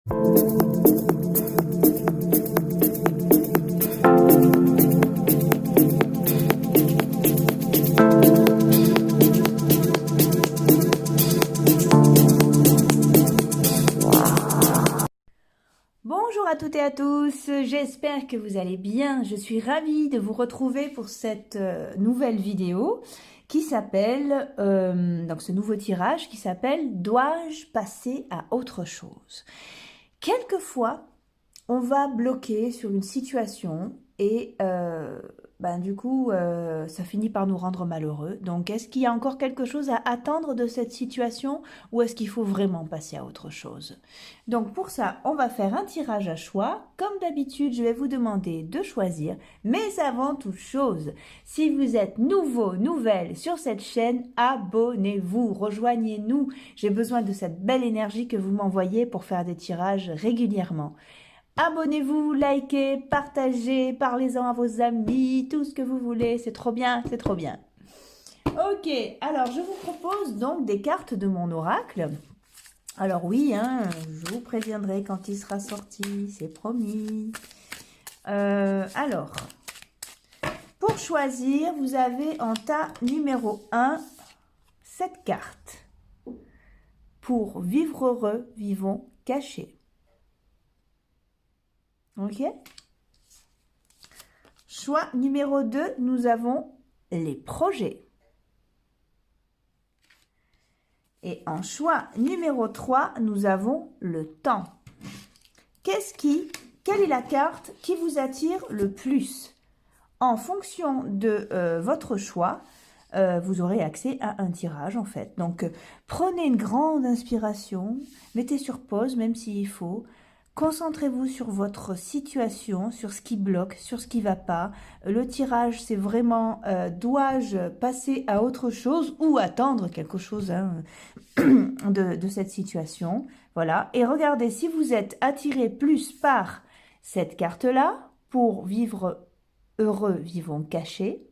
Bonjour à toutes et à tous, j'espère que vous allez bien. Je suis ravie de vous retrouver pour cette nouvelle vidéo qui s'appelle, donc ce nouveau tirage qui s'appelle « Dois-je passer à autre chose ?» Quelquefois, on va bloquer sur une situation et du coup, ça finit par nous rendre malheureux. Donc, est-ce qu'il y a encore quelque chose à attendre de cette situation ou est-ce qu'il faut vraiment passer à autre chose? Donc, pour ça, on va faire un tirage à choix. Comme d'habitude, je vais vous demander de choisir. Mais avant toute chose, si vous êtes nouveau, nouvelle sur cette chaîne, abonnez-vous, rejoignez-nous. J'ai besoin de cette belle énergie que vous m'envoyez pour faire des tirages régulièrement. Abonnez-vous, likez, partagez, parlez-en à vos amis, tout ce que vous voulez, c'est trop bien, c'est trop bien. Ok, alors je vous propose donc des cartes de mon oracle. Alors oui, je vous préviendrai quand il sera sorti, c'est promis. Alors, pour choisir, vous avez en tas numéro 1, cette carte. Pour vivre heureux, vivons cachés. Ok. Choix numéro 2, nous avons les projets. Et en choix numéro 3, nous avons le temps. Quelle est la carte qui vous attire le plus? En fonction de votre choix, vous aurez accès à un tirage en fait. Donc, prenez une grande inspiration, mettez sur pause même s'il faut. Concentrez-vous sur votre situation, sur ce qui bloque, sur ce qui ne va pas. Le tirage, c'est vraiment dois-je passer à autre chose ou attendre quelque chose de cette situation. Voilà. Et regardez, si vous êtes attiré plus par cette carte-là, pour vivre heureux, vivons cachés,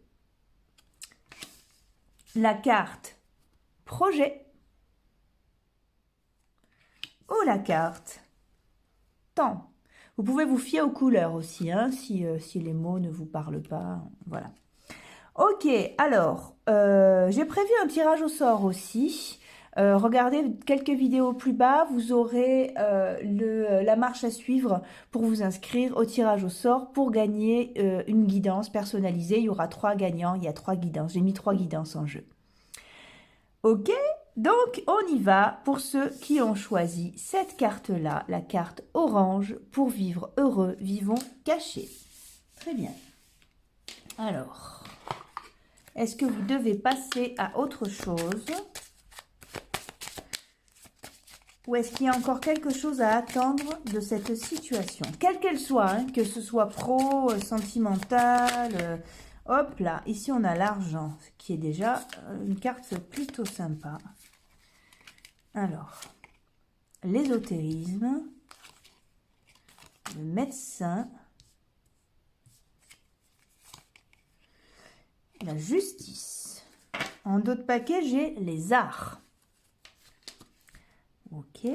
la carte projet ou la carte temps. Vous pouvez vous fier aux couleurs aussi, si les mots ne vous parlent pas. Voilà. Ok, alors, j'ai prévu un tirage au sort aussi. Regardez quelques vidéos plus bas, vous aurez la marche à suivre pour vous inscrire au tirage au sort pour gagner une guidance personnalisée. Il y aura 3 gagnants, il y a 3 guidances. J'ai mis 3 guidances en jeu. Ok, donc on y va pour ceux qui ont choisi cette carte-là, la carte orange, pour vivre heureux, vivons cachés. Très bien. Alors, est-ce que vous devez passer à autre chose? Ou est-ce qu'il y a encore quelque chose à attendre de cette situation? Quelle qu'elle soit, que ce soit pro, sentimental... hop là, ici on a l'argent, qui est déjà une carte plutôt sympa. Alors, l'ésotérisme, le médecin, la justice. En d'autres paquets, j'ai les arts. Ok.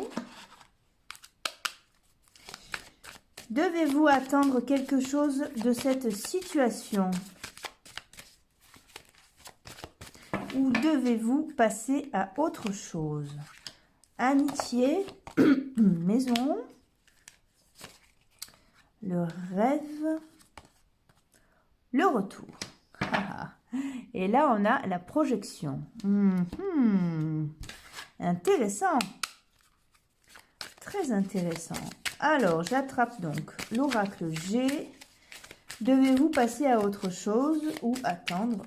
Devez-vous attendre quelque chose de cette situation? Ou devez-vous passer à autre chose? Amitié, maison, le rêve, le retour. Et là, on a la projection. Intéressant. Très intéressant. Alors, j'attrape donc l'oracle G. Devez-vous passer à autre chose ou attendre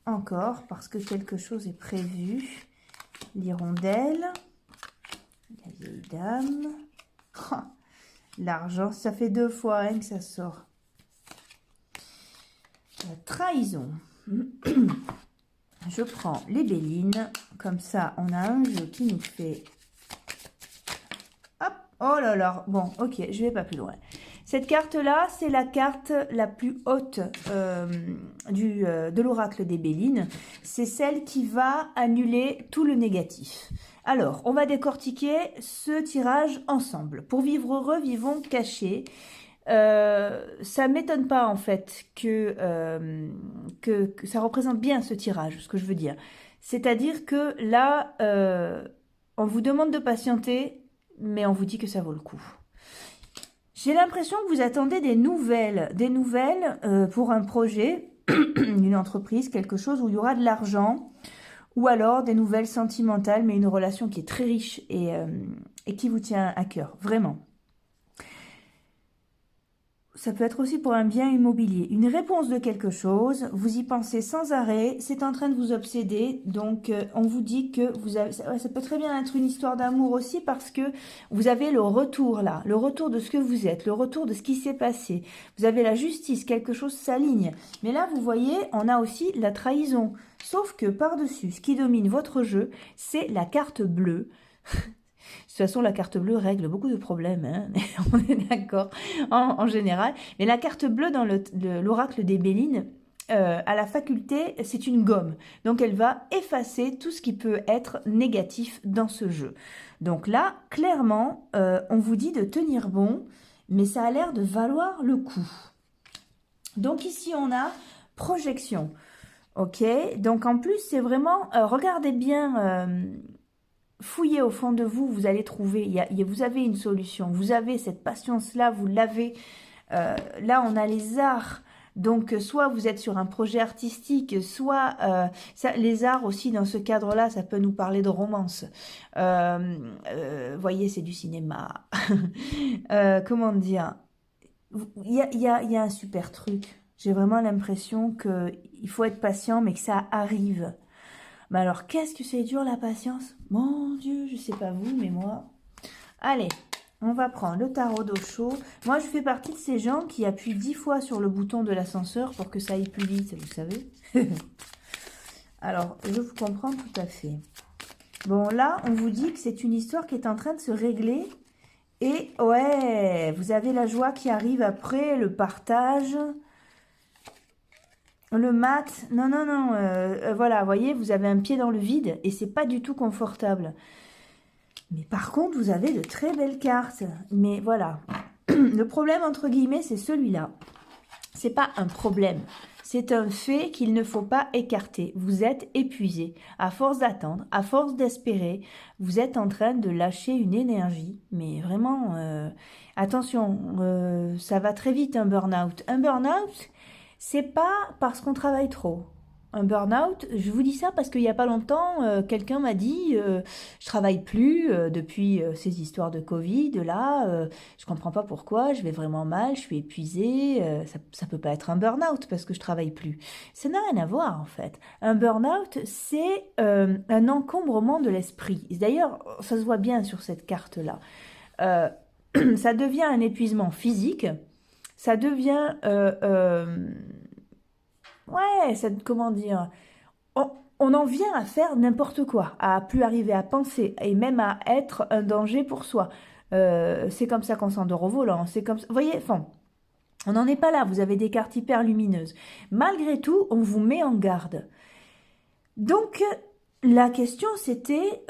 encore parce que quelque chose est prévu? L'hirondelle, la vieille dame, l'argent, ça fait 2 fois que ça sort. La trahison. Je prends les bélines, comme ça on a un jeu qui nous fait... Hop, oh là là, bon ok, je vais pas plus loin. Cette carte-là, c'est la carte la plus haute de l'oracle des Bélines. C'est celle qui va annuler tout le négatif. Alors, on va décortiquer ce tirage ensemble. Pour vivre heureux, vivons cachés. Ça m'étonne pas en fait que ça représente bien ce tirage, ce que je veux dire. C'est-à-dire que là, on vous demande de patienter, mais on vous dit que ça vaut le coup. J'ai l'impression que vous attendez des nouvelles pour un projet, une entreprise, quelque chose où il y aura de l'argent, ou alors des nouvelles sentimentales, mais une relation qui est très riche et qui vous tient à cœur, vraiment. Ça peut être aussi pour un bien immobilier. Une réponse de quelque chose, vous y pensez sans arrêt, c'est en train de vous obséder. Donc, on vous dit que vous avez... Ça peut très bien être une histoire d'amour aussi parce que vous avez le retour là, le retour de ce que vous êtes, le retour de ce qui s'est passé. Vous avez la justice, quelque chose s'aligne. Mais là, vous voyez, on a aussi la trahison. Sauf que par-dessus, ce qui domine votre jeu, c'est la carte bleue. De toute façon, la carte bleue règle beaucoup de problèmes, hein, on est d'accord en général. Mais la carte bleue dans l'oracle des Bélines, a la faculté, c'est une gomme. Donc, elle va effacer tout ce qui peut être négatif dans ce jeu. Donc là, clairement, on vous dit de tenir bon, mais ça a l'air de valoir le coup. Donc ici, on a projection. Ok, donc en plus, c'est vraiment, regardez bien... fouillez au fond de vous, vous allez trouver, vous avez une solution, vous avez cette patience-là, vous l'avez. Là, on a les arts, donc soit vous êtes sur un projet artistique, soit les arts aussi dans ce cadre-là, ça peut nous parler de romance. Voyez, c'est du cinéma. Comment dire, il y a un super truc. J'ai vraiment l'impression qu'il faut être patient, mais que ça arrive. Mais alors, qu'est-ce que c'est dur la patience? Mon Dieu, je sais pas vous, mais moi... Allez, on va prendre le tarot d'Osho. Moi, je fais partie de ces gens qui appuient 10 fois sur le bouton de l'ascenseur pour que ça aille plus vite, vous savez. Alors, je vous comprends tout à fait. Bon, là, on vous dit que c'est une histoire qui est en train de se régler. Et ouais, vous avez la joie qui arrive après, le partage... Le mat, non, voilà, vous voyez, vous avez un pied dans le vide et c'est pas du tout confortable. Mais par contre, vous avez de très belles cartes. Mais voilà, le problème, entre guillemets, c'est celui-là. C'est pas un problème, c'est un fait qu'il ne faut pas écarter. Vous êtes épuisé. À force d'attendre, à force d'espérer, vous êtes en train de lâcher une énergie. Mais vraiment, attention, ça va très vite un burn-out. Un burn-out... c'est pas parce qu'on travaille trop. Un burn-out, je vous dis ça parce qu'il n'y a pas longtemps, quelqu'un m'a dit je travaille plus depuis ces histoires de Covid, là, je comprends pas pourquoi, je vais vraiment mal, je suis épuisée, ça peut pas être un burn-out parce que je travaille plus. Ça n'a rien à voir en fait. Un burn-out, c'est un encombrement de l'esprit. D'ailleurs, ça se voit bien sur cette carte-là. Ça devient un épuisement physique. Ça devient, ouais, comment dire, on en vient à faire n'importe quoi, à plus arriver à penser et même à être un danger pour soi. C'est comme ça qu'on s'endort au volant, c'est comme ça, vous voyez, enfin, on n'en est pas là, vous avez des cartes hyper lumineuses. Malgré tout, on vous met en garde. Donc, la question c'était...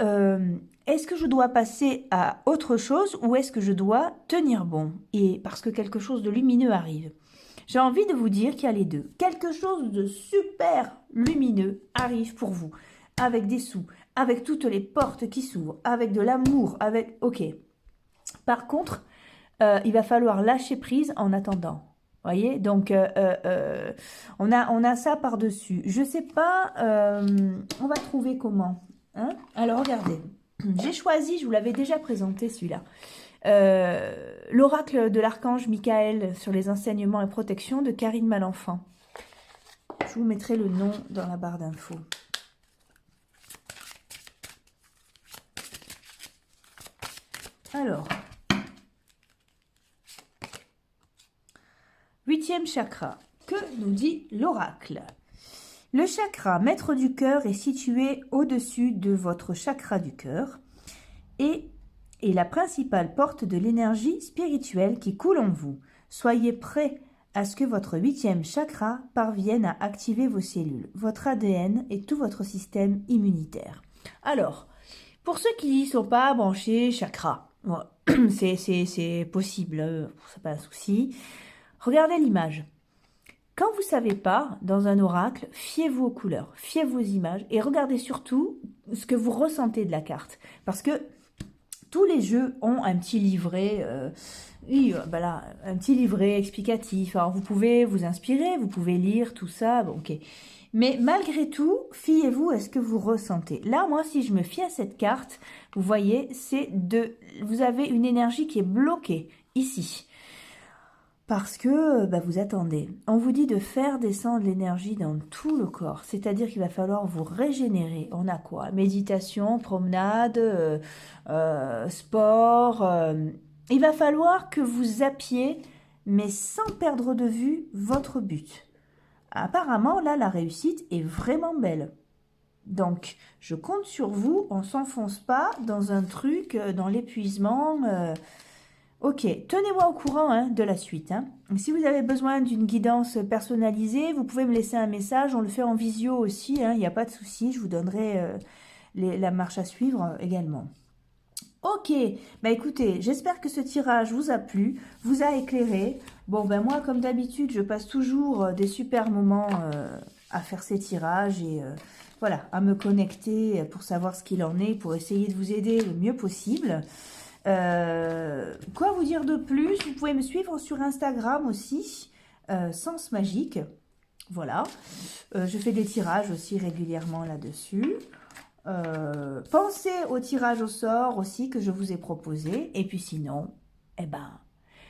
est-ce que je dois passer à autre chose ou est-ce que je dois tenir bon? Et parce que quelque chose de lumineux arrive. J'ai envie de vous dire qu'il y a les deux. Quelque chose de super lumineux arrive pour vous. Avec des sous, avec toutes les portes qui s'ouvrent, avec de l'amour, avec... Ok. Par contre, il va falloir lâcher prise en attendant. Voyez, donc on a ça par-dessus. Je sais pas, on va trouver comment. Hein? Alors, regardez. J'ai choisi, je vous l'avais déjà présenté celui-là, l'oracle de l'archange Michael sur les enseignements et protections de Karine Malenfant. Je vous mettrai le nom dans la barre d'infos. Alors, 8e chakra, que nous dit l'oracle? Le chakra maître du cœur est situé au-dessus de votre chakra du cœur et est la principale porte de l'énergie spirituelle qui coule en vous. Soyez prêt à ce que votre 8e chakra parvienne à activer vos cellules, votre ADN et tout votre système immunitaire. Alors, pour ceux qui ne sont pas branchés chakra, c'est possible, c'est pas un souci. Regardez l'image. Quand vous ne savez pas, dans un oracle, fiez-vous aux couleurs, fiez-vous aux images et regardez surtout ce que vous ressentez de la carte. Parce que tous les jeux ont un petit livret, un petit livret explicatif. Alors vous pouvez vous inspirer, vous pouvez lire tout ça, bon, ok. Mais malgré tout, fiez-vous à ce que vous ressentez. Là, moi, si je me fie à cette carte, vous voyez, vous avez une énergie qui est bloquée ici. Parce que vous attendez. On vous dit de faire descendre l'énergie dans tout le corps. C'est-à-dire qu'il va falloir vous régénérer. On a quoi? Méditation, promenade, sport. Il va falloir que vous zappiez, mais sans perdre de vue votre but. Apparemment, là, la réussite est vraiment belle. Donc, je compte sur vous. On ne s'enfonce pas dans un truc, dans l'épuisement. Ok, tenez-moi au courant de la suite. Si vous avez besoin d'une guidance personnalisée, vous pouvez me laisser un message. On le fait en visio aussi, il n'y a pas de souci. Je vous donnerai la marche à suivre également. Ok, écoutez, j'espère que ce tirage vous a plu, vous a éclairé. Bon, moi, comme d'habitude, je passe toujours des super moments à faire ces tirages et voilà, à me connecter pour savoir ce qu'il en est, pour essayer de vous aider le mieux possible. Quoi vous dire de plus? Vous pouvez me suivre sur Instagram aussi, Sens Magique. Voilà, je fais des tirages aussi régulièrement là-dessus. Pensez au tirage au sort aussi que je vous ai proposé. Et puis sinon,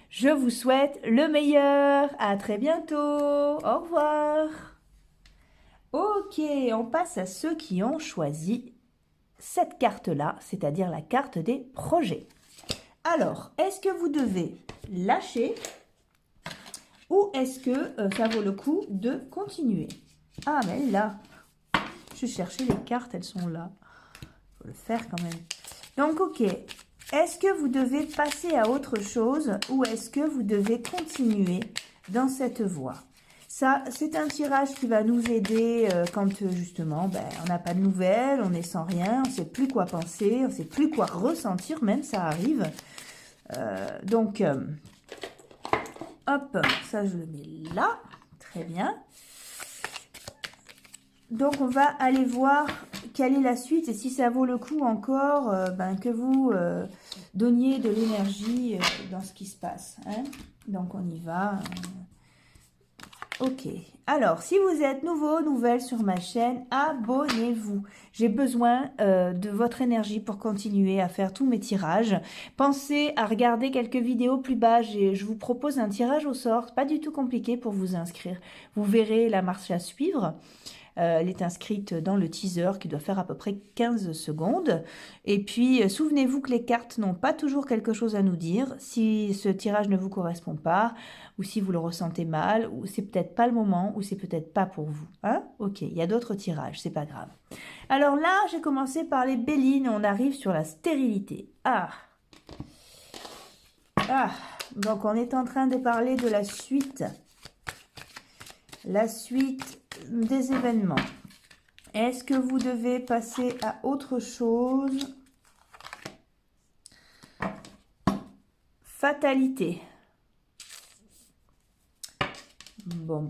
je vous souhaite le meilleur. À très bientôt. Au revoir. Ok, on passe à ceux qui ont choisi cette carte-là, c'est-à-dire la carte des projets. Alors, est-ce que vous devez lâcher ou est-ce que ça vaut le coup de continuer? Ah, mais là, je cherchais les cartes, elles sont là. Il faut le faire quand même. Donc, ok. Est-ce que vous devez passer à autre chose ou est-ce que vous devez continuer dans cette voie? Ça, c'est un tirage qui va nous aider quand justement, on n'a pas de nouvelles, on est sans rien, on ne sait plus quoi penser, on ne sait plus quoi ressentir, même ça arrive. Hop, ça je le mets là, très bien. Donc on va aller voir quelle est la suite et si ça vaut le coup encore que vous donniez de l'énergie dans ce qui se passe. Donc on y va. Ok, alors si vous êtes nouveau, nouvelle sur ma chaîne, abonnez-vous. J'ai besoin de votre énergie pour continuer à faire tous mes tirages. Pensez à regarder quelques vidéos plus bas, je vous propose un tirage au sort, pas du tout compliqué pour vous inscrire. Vous verrez la marche à suivre. Elle est inscrite dans le teaser qui doit faire à peu près 15 secondes. Et puis, souvenez-vous que les cartes n'ont pas toujours quelque chose à nous dire. Si ce tirage ne vous correspond pas, ou si vous le ressentez mal, ou c'est peut-être pas le moment, ou c'est peut-être pas pour vous. Ok, il y a d'autres tirages, c'est pas grave. Alors là, j'ai commencé par les Bélines, on arrive sur la stérilité. Donc on est en train de parler de la suite. La suite des événements. Est-ce que vous devez passer à autre chose? Fatalité. Bon.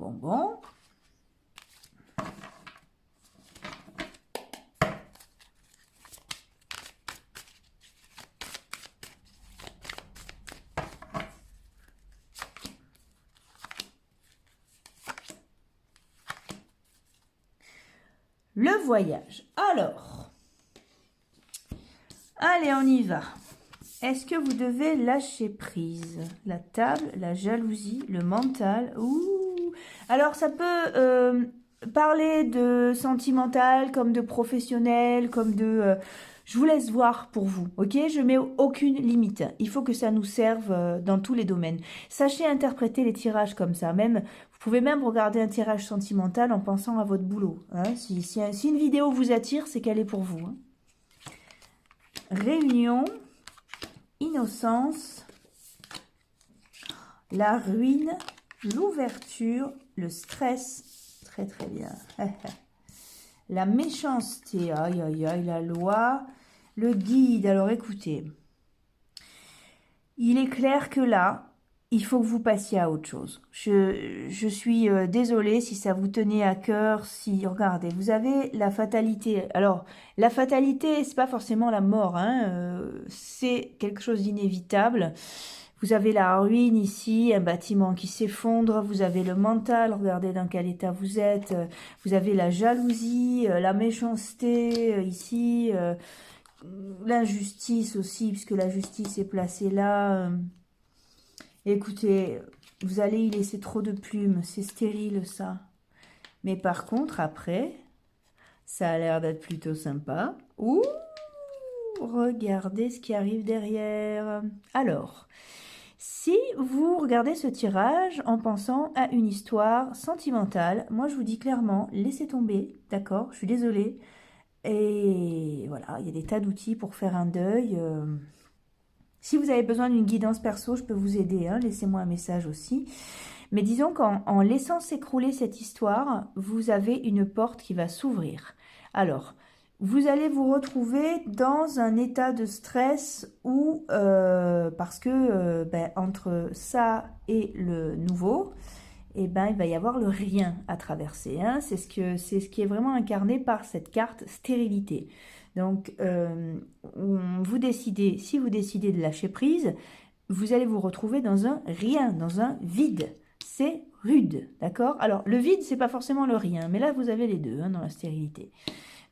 Le voyage. Alors, allez, on y va. Est-ce que vous devez lâcher prise? La table, la jalousie, le mental. Alors, ça peut parler de sentimental, comme de professionnel, comme de... je vous laisse voir pour vous, ok? Je mets aucune limite. Il faut que ça nous serve dans tous les domaines. Sachez interpréter les tirages comme ça. Vous pouvez même regarder un tirage sentimental en pensant à votre boulot. Si une vidéo vous attire, c'est qu'elle est pour vous. Réunion, innocence, la ruine, l'ouverture, le stress, très très bien. La méchanceté, aïe aïe aïe, la loi, le guide. Alors écoutez, il est clair que là, il faut que vous passiez à autre chose. Je suis désolée si ça vous tenait à cœur, si, regardez, vous avez la fatalité. Alors, la fatalité, c'est pas forcément la mort, hein, c'est quelque chose d'inévitable. Vous avez la ruine ici, un bâtiment qui s'effondre, vous avez le mental, regardez dans quel état vous êtes, vous avez la jalousie, la méchanceté ici, l'injustice aussi, puisque la justice est placée là. Écoutez, vous allez y laisser trop de plumes, c'est stérile ça. Mais par contre, après, ça a l'air d'être plutôt sympa. Ouh, regardez ce qui arrive derrière. Alors, si vous regardez ce tirage en pensant à une histoire sentimentale, moi je vous dis clairement, laissez tomber, d'accord? Je suis désolée. Et voilà, il y a des tas d'outils pour faire un deuil. Si vous avez besoin d'une guidance perso, je peux vous aider, hein, laissez-moi un message aussi. Mais disons qu'en laissant s'écrouler cette histoire, vous avez une porte qui va s'ouvrir. Alors, vous allez vous retrouver dans un état de stress où, parce que entre ça et le nouveau, il va y avoir le rien à traverser. Hein. C'est ce qui est vraiment incarné par cette carte stérilité. Donc, vous décidez, si vous décidez de lâcher prise, vous allez vous retrouver dans un rien, dans un vide. C'est rude, d'accord? Alors, le vide, c'est pas forcément le rien, mais là, vous avez les deux, hein, dans la stérilité.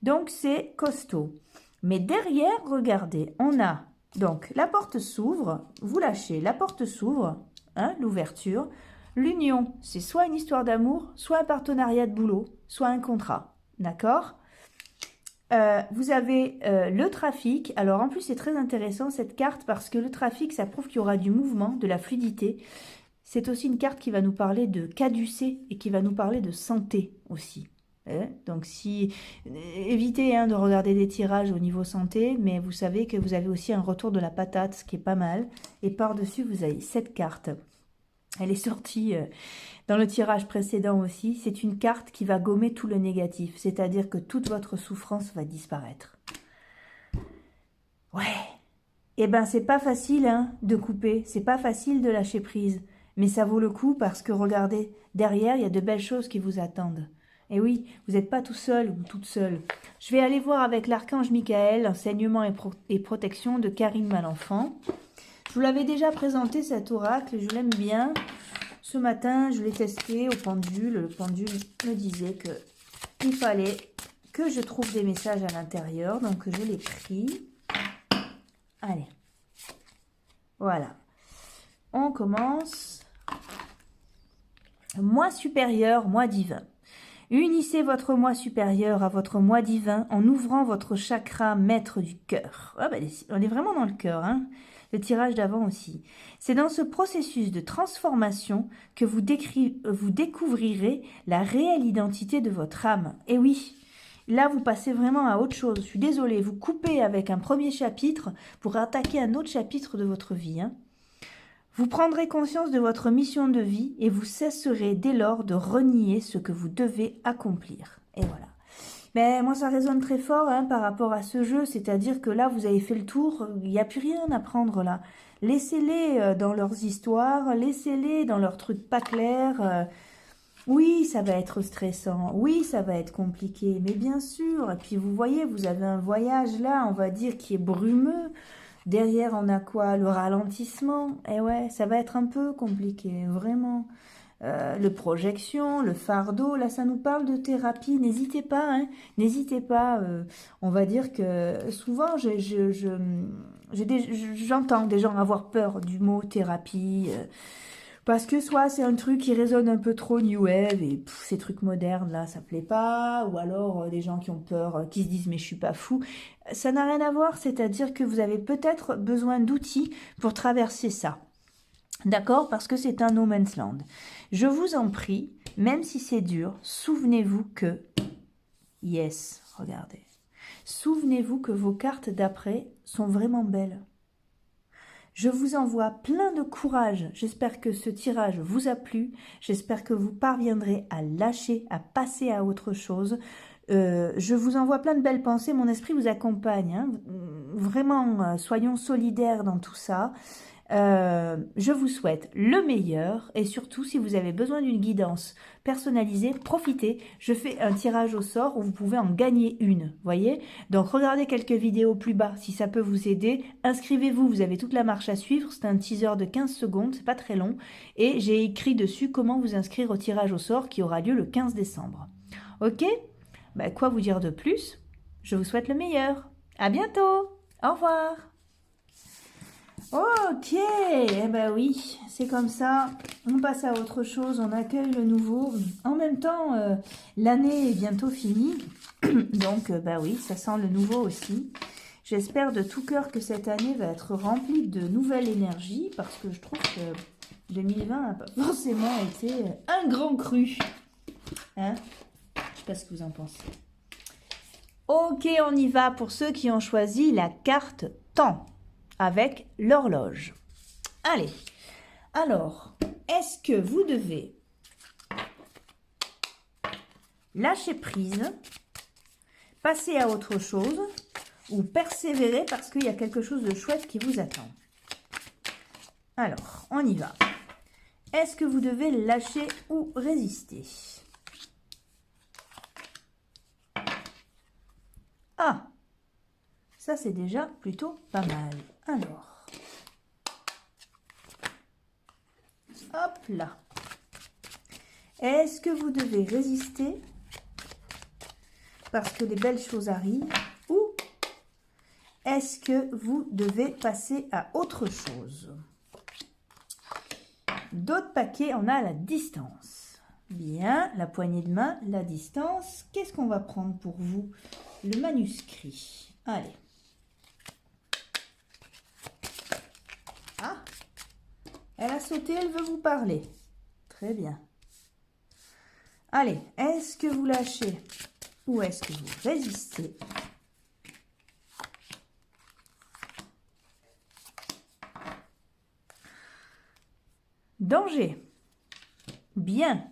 Donc, c'est costaud. Mais derrière, regardez, on a, donc, la porte s'ouvre, vous lâchez, la porte s'ouvre, hein, l'ouverture. L'union, c'est soit une histoire d'amour, soit un partenariat de boulot, soit un contrat, d'accord? Vous avez le trafic. Alors en plus c'est très intéressant cette carte parce que le trafic ça prouve qu'il y aura du mouvement, de la fluidité. C'est aussi une carte qui va nous parler de caducée et qui va nous parler de santé aussi. Donc si évitez de regarder des tirages au niveau santé, mais vous savez que vous avez aussi un retour de la patate, ce qui est pas mal. Et par-dessus vous avez cette carte. Elle est sortie dans le tirage précédent aussi. C'est une carte qui va gommer tout le négatif. C'est-à-dire que toute votre souffrance va disparaître. Ouais. Eh ben, c'est pas facile de couper. C'est pas facile de lâcher prise. Mais ça vaut le coup parce que, regardez, derrière, il y a de belles choses qui vous attendent. Et oui, vous n'êtes pas tout seul ou toute seule. Je vais aller voir avec l'archange Michael, enseignement et protection de Karine Malenfant. Je vous l'avais déjà présenté cet oracle, je l'aime bien. Ce matin, je l'ai testé au pendule. Le pendule me disait qu'il fallait que je trouve des messages à l'intérieur. Donc, je l'ai pris. Allez. Voilà. On commence. Moi supérieur, moi divin. Unissez votre moi supérieur à votre moi divin en ouvrant votre chakra maître du cœur. Ah ben, on est vraiment dans le cœur, hein. Le tirage d'avant aussi. C'est dans ce processus de transformation que vous découvrirez la réelle identité de votre âme. Et oui, là vous passez vraiment à autre chose. Je suis désolée, vous coupez avec un premier chapitre pour attaquer un autre chapitre de votre vie, hein. Vous prendrez conscience de votre mission de vie et vous cesserez dès lors de renier ce que vous devez accomplir. Et voilà. Mais moi, ça résonne très fort par rapport à ce jeu, c'est-à-dire que là, vous avez fait le tour, il n'y a plus rien à prendre là. Laissez-les dans leurs histoires, laissez-les dans leurs trucs pas clairs. Oui, ça va être stressant, oui, ça va être compliqué, mais bien sûr. Et puis vous voyez, vous avez un voyage là, on va dire, qui est brumeux. Derrière, on a quoi? Le ralentissement. Et ouais, ça va être un peu compliqué, vraiment. Le projection, le fardeau, là, ça nous parle de thérapie. N'hésitez pas, n'hésitez pas. On va dire que souvent, j'entends des gens avoir peur du mot thérapie. Parce que soit c'est un truc qui résonne un peu trop new wave et ces trucs modernes là ça plaît pas, ou alors des gens qui ont peur, qui se disent mais je suis pas fou. Ça n'a rien à voir, c'est-à-dire que vous avez peut-être besoin d'outils pour traverser ça. D'accord? Parce que c'est un no man's land. Je vous en prie, même si c'est dur, souvenez-vous que... Yes, regardez. Souvenez-vous que vos cartes d'après sont vraiment belles. Je vous envoie plein de courage. J'espère que ce tirage vous a plu. J'espère que vous parviendrez à lâcher, à passer à autre chose. Je vous envoie plein de belles pensées. Mon esprit vous accompagne, hein. Vraiment, soyons solidaires dans tout ça. Je vous souhaite le meilleur et surtout si vous avez besoin d'une guidance personnalisée, profitez. Je fais un tirage au sort où vous pouvez en gagner une, voyez. Donc regardez quelques vidéos plus bas si ça peut vous aider. Inscrivez-vous, vous avez toute la marche à suivre. C'est un teaser de 15 secondes, c'est pas très long. Et j'ai écrit dessus comment vous inscrire au tirage au sort qui aura lieu le 15 décembre. Ok? Ben, quoi vous dire de plus? Je vous souhaite le meilleur. À bientôt. Au revoir. Ok, eh ben oui, c'est comme ça, on passe à autre chose, on accueille le nouveau. En même temps, l'année est bientôt finie, donc bah oui, ça sent le nouveau aussi. J'espère de tout cœur que cette année va être remplie de nouvelles énergies, parce que je trouve que 2020 n'a pas forcément été un grand cru. Hein? Je sais pas ce que vous en pensez. Ok, on y va pour ceux qui ont choisi la carte temps avec l'horloge. Allez, alors, est-ce que vous devez lâcher prise, passer à autre chose ou persévérer parce qu'il y a quelque chose de chouette qui vous attend? Alors, on y va. Est-ce que vous devez lâcher ou résister? Ah, ça c'est déjà plutôt pas mal. Alors, hop là. Est-ce que vous devez résister parce que les belles choses arrivent ou est-ce que vous devez passer à autre chose? D'autres paquets, on a la distance. Bien, la poignée de main, la distance. Qu'est-ce qu'on va prendre pour vous? Le manuscrit. Allez. Ah, elle a sauté, elle veut vous parler. Très bien. Allez, est-ce que vous lâchez ou est-ce que vous résistez? Danger. Bien.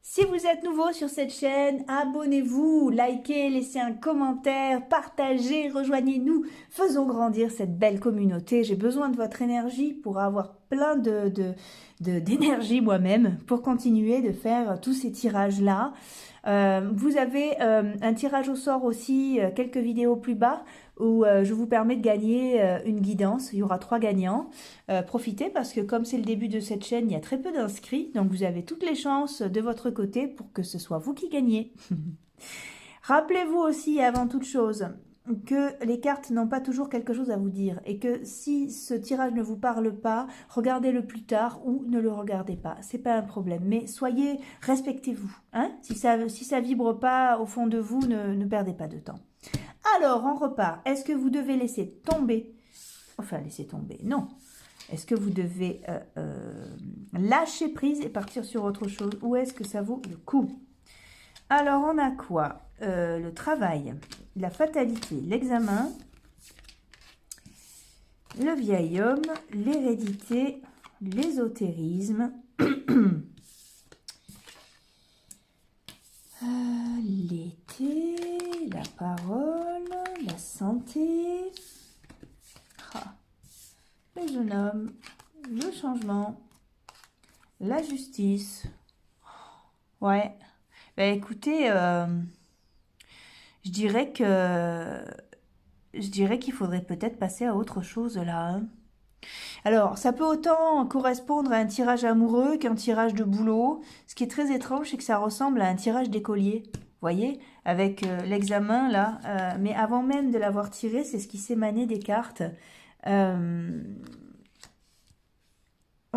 Si vous êtes nouveau sur cette chaîne, abonnez-vous, likez, laissez un commentaire, partagez, rejoignez-nous. Faisons grandir cette belle communauté. J'ai besoin de votre énergie pour avoir plein d'énergie moi-même pour continuer de faire tous ces tirages-là. Vous avez un tirage au sort aussi, quelques vidéos plus bas, où je vous permets de gagner une guidance. Il y aura 3 gagnants. Profitez parce que comme c'est le début de cette chaîne, il y a très peu d'inscrits. Donc vous avez toutes les chances de votre côté pour que ce soit vous qui gagnez. Rappelez-vous aussi, avant toute chose, que les cartes n'ont pas toujours quelque chose à vous dire et que si ce tirage ne vous parle pas, regardez-le plus tard ou ne le regardez pas. C'est pas un problème, mais respectez-vous. Hein? Si ça vibre pas au fond de vous, ne perdez pas de temps. Alors, on repart. Est-ce que vous devez laisser tomber? Enfin, laisser tomber, non. Est-ce que vous devez lâcher prise et partir sur autre chose? Ou est-ce que ça vaut le coup? Alors, on a quoi? Le travail, la fatalité, l'examen, le vieil homme, l'hérédité, l'ésotérisme, l'été, la parole, la santé, le jeune homme, le changement, la justice. Ouais, bah écoutez, je dirais qu'il faudrait peut-être passer à autre chose là. Hein. Alors, ça peut autant correspondre à un tirage amoureux qu'un tirage de boulot. Ce qui est très étrange, c'est que ça ressemble à un tirage d'écolier. Vous voyez, avec l'examen là. Mais avant même de l'avoir tiré, c'est ce qui s'émanait des cartes. On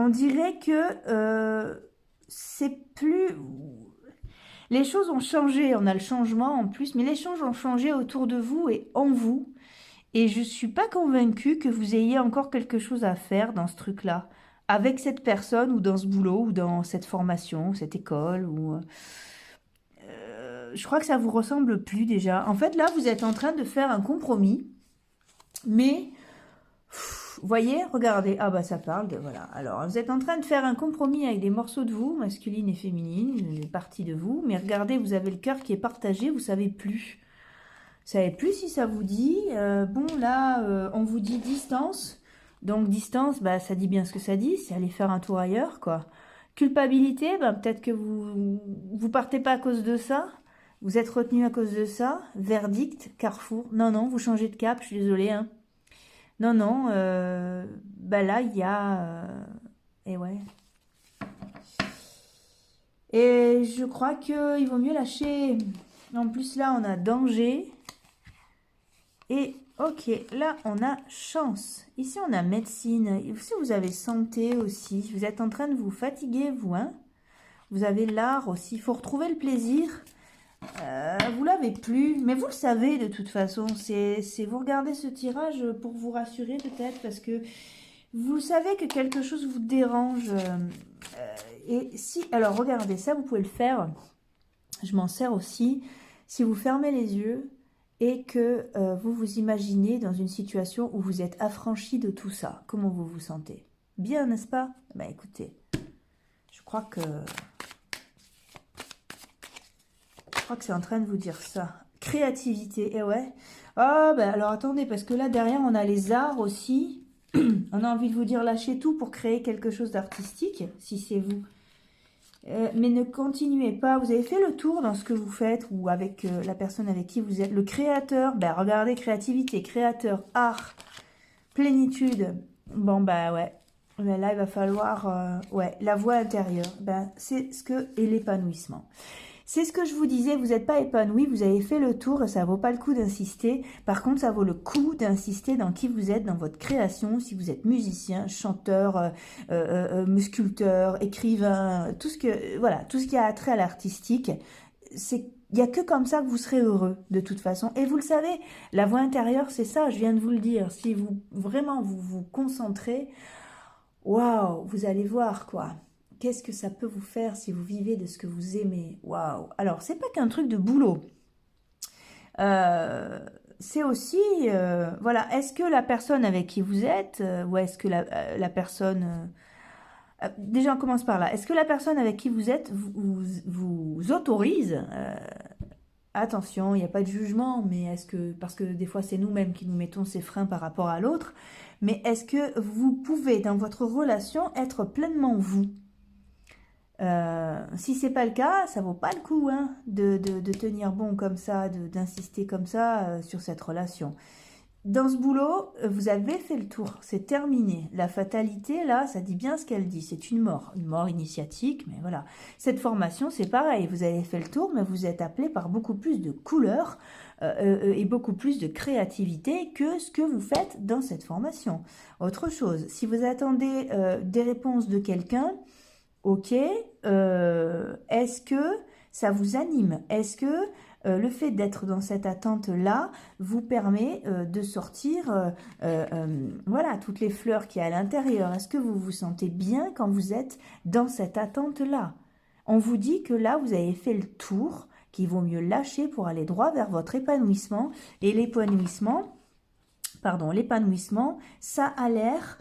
dirait que c'est plus... Les choses ont changé, on a le changement en plus, mais les choses ont changé autour de vous et en vous. Et je ne suis pas convaincue que vous ayez encore quelque chose à faire dans ce truc-là, avec cette personne, ou dans ce boulot, ou dans cette formation, ou cette école, ou... je crois que ça vous ressemble plus déjà. En fait, là, vous êtes en train de faire un compromis, mais Vous voyez, regardez. Ah bah ça parle de... Voilà. Alors, vous êtes en train de faire un compromis avec des morceaux de vous, masculine et féminine, des parties de vous. Mais regardez, vous avez le cœur qui est partagé, vous savez plus. Vous savez plus si ça vous dit. Bon, là, on vous dit distance. Donc, distance, bah, ça dit bien ce que ça dit. C'est aller faire un tour ailleurs, quoi. Culpabilité, bah, peut-être que vous partez pas à cause de ça. Vous êtes retenu à cause de ça. Verdict, carrefour. Non, non, vous changez de cap, je suis désolée, hein. Non, non, bah là, il y a... et ouais. Et je crois qu'il vaut mieux lâcher. En plus, là, on a danger. Et ok, là, on a chance. Ici, on a médecine. Ici, vous avez santé aussi. Vous êtes en train de vous fatiguer, vous, hein. Vous avez l'art aussi. Il faut retrouver le plaisir. Vous l'avez plus, mais vous le savez de toute façon. Vous regardez ce tirage pour vous rassurer peut-être, parce que vous savez que quelque chose vous dérange. Et si, alors regardez, ça vous pouvez le faire. Je m'en sers aussi. Si vous fermez les yeux et que vous vous imaginez dans une situation où vous êtes affranchi de tout ça, comment vous vous sentez? Bien, n'est-ce pas? Ben écoutez, je crois que c'est en train de vous dire ça. Créativité, et ouais. Ah, ben alors attendez, parce que là derrière on a les arts aussi. On a envie de vous dire lâchez tout pour créer quelque chose d'artistique, si c'est vous. Mais ne continuez pas, vous avez fait le tour dans ce que vous faites ou avec la personne avec qui vous êtes. Le créateur, ben regardez, créativité, créateur, art, plénitude. Bon, bah ouais. Mais là, il va falloir, ouais, la voix intérieure. Ben, c'est ce que est l'épanouissement. C'est ce que je vous disais, vous n'êtes pas épanoui, vous avez fait le tour, ça vaut pas le coup d'insister. Par contre, ça vaut le coup d'insister dans qui vous êtes, dans votre création, si vous êtes musicien, chanteur, sculpteur, écrivain, tout ce que, voilà, tout ce qui a attrait à l'artistique, il n'y a que comme ça que vous serez heureux, de toute façon. Et vous le savez, la voix intérieure, c'est ça, je viens de vous le dire. Si vous, vraiment, vous vous concentrez, waouh, vous allez voir, quoi. Qu'est-ce que ça peut vous faire si vous vivez de ce que vous aimez? Waouh! Alors, c'est pas qu'un truc de boulot. C'est aussi, voilà, est-ce que la personne avec qui vous êtes, ou est-ce que la personne... déjà, on commence par là. Est-ce que la personne avec qui vous êtes vous autorise attention, il n'y a pas de jugement, mais est-ce que... Parce que des fois, c'est nous-mêmes qui nous mettons ces freins par rapport à l'autre. Mais est-ce que vous pouvez, dans votre relation, être pleinement vous? Si c'est pas le cas, ça vaut pas le coup hein, de tenir bon comme ça, d'insister comme ça sur cette relation. Dans ce boulot, vous avez fait le tour, c'est terminé. La fatalité, là, ça dit bien ce qu'elle dit, c'est une mort initiatique, mais voilà. Cette formation, c'est pareil, vous avez fait le tour, mais vous êtes appelé par beaucoup plus de couleurs et beaucoup plus de créativité que ce que vous faites dans cette formation. Autre chose, si vous attendez des réponses de quelqu'un, ok, est-ce que ça vous anime? Est-ce que le fait d'être dans cette attente-là vous permet de sortir voilà, toutes les fleurs qu'il y a à l'intérieur? Est-ce que vous vous sentez bien quand vous êtes dans cette attente-là? On vous dit que là, vous avez fait le tour, qu'il vaut mieux lâcher pour aller droit vers votre épanouissement. Et l'épanouissement, ça a l'air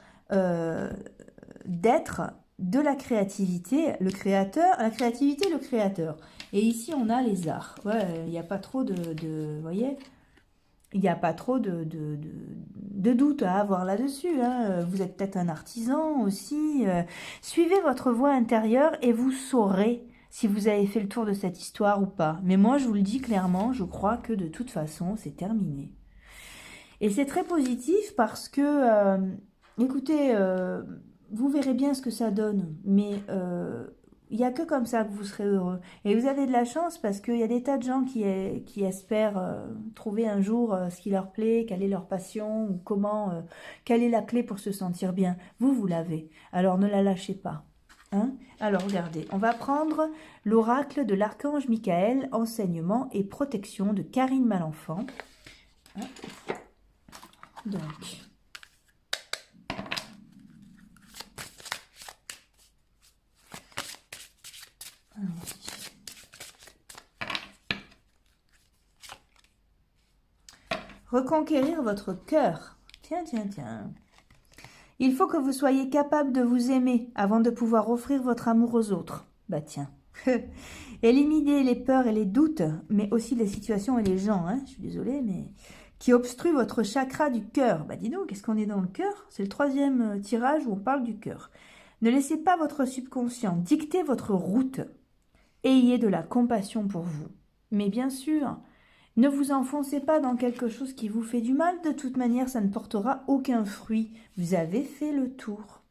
d'être de la créativité, la créativité, le créateur. Et ici, on a les arts. Ouais, il n'y a pas trop vous voyez, il n'y a pas trop de doute à avoir là-dessus. Hein. Vous êtes peut-être un artisan aussi. Suivez votre voix intérieure et vous saurez si vous avez fait le tour de cette histoire ou pas. Mais moi, je vous le dis clairement, je crois que de toute façon, c'est terminé. Et c'est très positif parce que, écoutez, vous verrez bien ce que ça donne, mais il n'y a que comme ça que vous serez heureux. Et vous avez de la chance parce qu'il y a des tas de gens qui espèrent trouver un jour ce qui leur plaît, quelle est leur passion, ou comment, quelle est la clé pour se sentir bien. Vous l'avez, alors ne la lâchez pas. Hein? Alors regardez, on va prendre l'oracle de l'archange Michael, enseignement et protection de Karine Malenfant. Hein? Donc... Reconquérir votre cœur. Tiens. Il faut que vous soyez capable de vous aimer avant de pouvoir offrir votre amour aux autres. Bah tiens. Éliminez les peurs et les doutes, mais aussi les situations et les gens, hein, je suis désolée, mais qui obstruent votre chakra du cœur. Bah dis donc, qu'est-ce qu'on est dans le cœur? C'est le 3e tirage où on parle du cœur. Ne laissez pas votre subconscient dicter votre route. Ayez de la compassion pour vous. Mais bien sûr, ne vous enfoncez pas dans quelque chose qui vous fait du mal. De toute manière, ça ne portera aucun fruit. Vous avez fait le tour.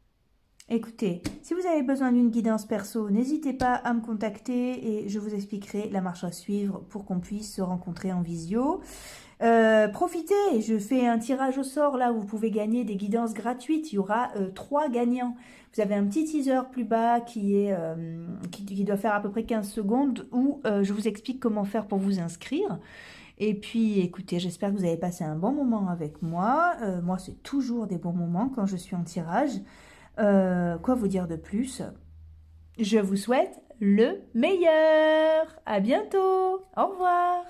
Écoutez, si vous avez besoin d'une guidance perso, n'hésitez pas à me contacter et je vous expliquerai la marche à suivre pour qu'on puisse se rencontrer en visio. Profitez, je fais un tirage au sort là où vous pouvez gagner des guidances gratuites. Il y aura 3 gagnants. Vous avez un petit teaser plus bas qui doit faire à peu près 15 secondes où je vous explique comment faire pour vous inscrire. Et puis écoutez, j'espère que vous avez passé un bon moment avec moi. Moi, c'est toujours des bons moments quand je suis en tirage. Quoi vous dire de plus? Je vous souhaite le meilleur. À bientôt. Au revoir.